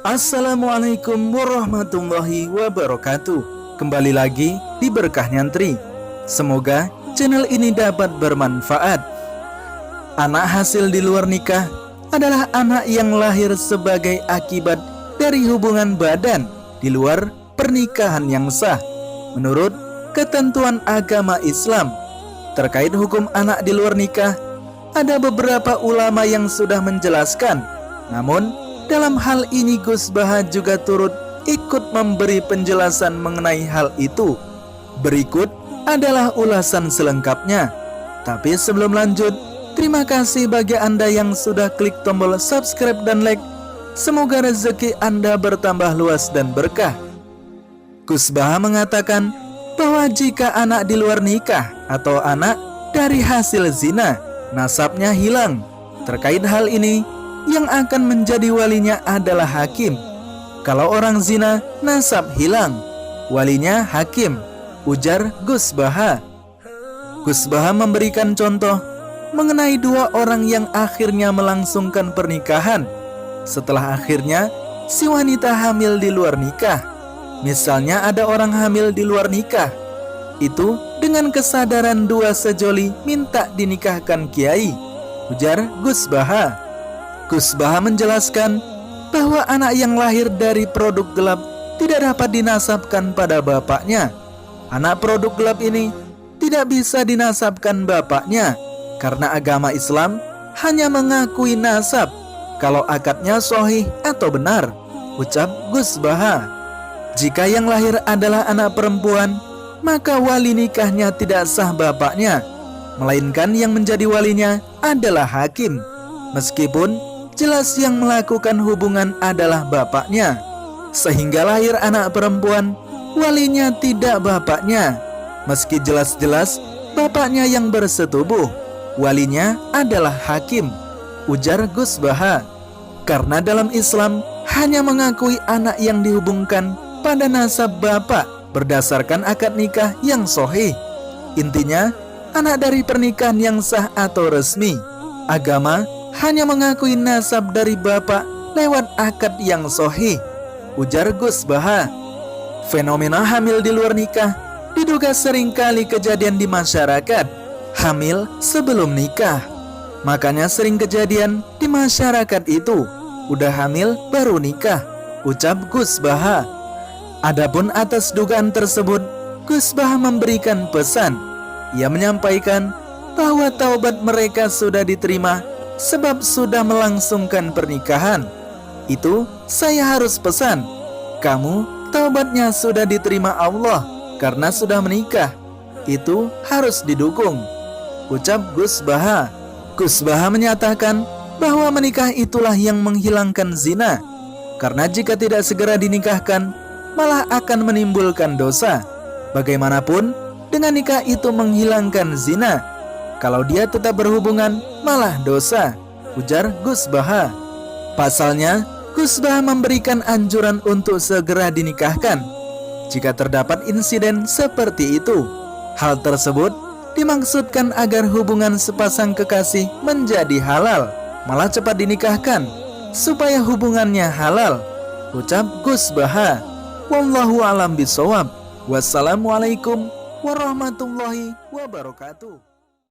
Assalamualaikum warahmatullahi wabarakatuh. Kembali lagi di Berkah Nyantri. Semoga channel ini dapat bermanfaat. Anak hasil di luar nikah adalah anak yang lahir sebagai akibat dari hubungan badan di luar pernikahan yang sah menurut ketentuan agama Islam. Terkait hukum anak di luar nikah, ada beberapa ulama yang sudah menjelaskan. Namun dalam hal ini Gus Baha juga turut ikut memberi penjelasan mengenai hal itu. Berikut adalah ulasan selengkapnya. Tapi sebelum lanjut, terima kasih bagi Anda yang sudah klik tombol subscribe dan like. Semoga rezeki Anda bertambah luas dan berkah. Gus Baha mengatakan bahwa jika anak di luar nikah atau anak dari hasil zina, nasabnya hilang. Terkait hal ini, yang akan menjadi walinya adalah hakim. Kalau orang zina, nasab hilang, walinya hakim, ujar Gus Baha. Gus Baha memberikan contoh mengenai dua orang yang akhirnya melangsungkan pernikahan setelah akhirnya si wanita hamil di luar nikah. Misalnya ada orang hamil di luar nikah, itu dengan kesadaran dua sejoli minta dinikahkan kiai, ujar Gus Baha. Gus Baha menjelaskan bahwa anak yang lahir dari produk gelap tidak dapat dinasabkan pada bapaknya. Anak produk gelap ini tidak bisa dinasabkan bapaknya karena agama Islam hanya mengakui nasab kalau akadnya sahih atau benar, ucap Gus Baha. Jika yang lahir adalah anak perempuan, maka wali nikahnya tidak sah bapaknya, melainkan yang menjadi walinya adalah hakim. Meskipun jelas yang melakukan hubungan adalah bapaknya, sehingga lahir anak perempuan, walinya tidak bapaknya. Meski jelas-jelas bapaknya yang bersetubuh, walinya adalah hakim, ujar Gus Baha. Karena dalam Islam hanya mengakui anak yang dihubungkan pada nasab bapak berdasarkan akad nikah yang sahih. Intinya, anak dari pernikahan yang sah atau resmi. Agama hanya mengakui nasab dari bapak lewat akad yang sahih, ujar Gus Baha. Fenomena hamil di luar nikah diduga seringkali kejadian di masyarakat. Hamil sebelum nikah, makanya sering kejadian di masyarakat itu udah hamil baru nikah, ucap Gus Baha. Adapun atas dugaan tersebut, Gus Baha memberikan pesan. Ia menyampaikan bahwa taubat mereka sudah diterima sebab sudah melangsungkan pernikahan. Itu saya harus pesan, kamu taubatnya sudah diterima Allah karena sudah menikah. Itu harus didukung, ucap Gus Baha. Gus Baha menyatakan bahwa menikah itulah yang menghilangkan zina, karena jika tidak segera dinikahkan malah akan menimbulkan dosa. Bagaimanapun dengan nikah itu menghilangkan zina, kalau dia tetap berhubungan malah dosa, ujar Gus Baha. Pasalnya, Gus Baha memberikan anjuran untuk segera dinikahkan jika terdapat insiden seperti itu. Hal tersebut dimaksudkan agar hubungan sepasang kekasih menjadi halal, malah cepat dinikahkan supaya hubungannya halal, ucap Gus Baha. Wallahu a'lam bishawab. Wassalamualaikum warahmatullahi wabarakatuh.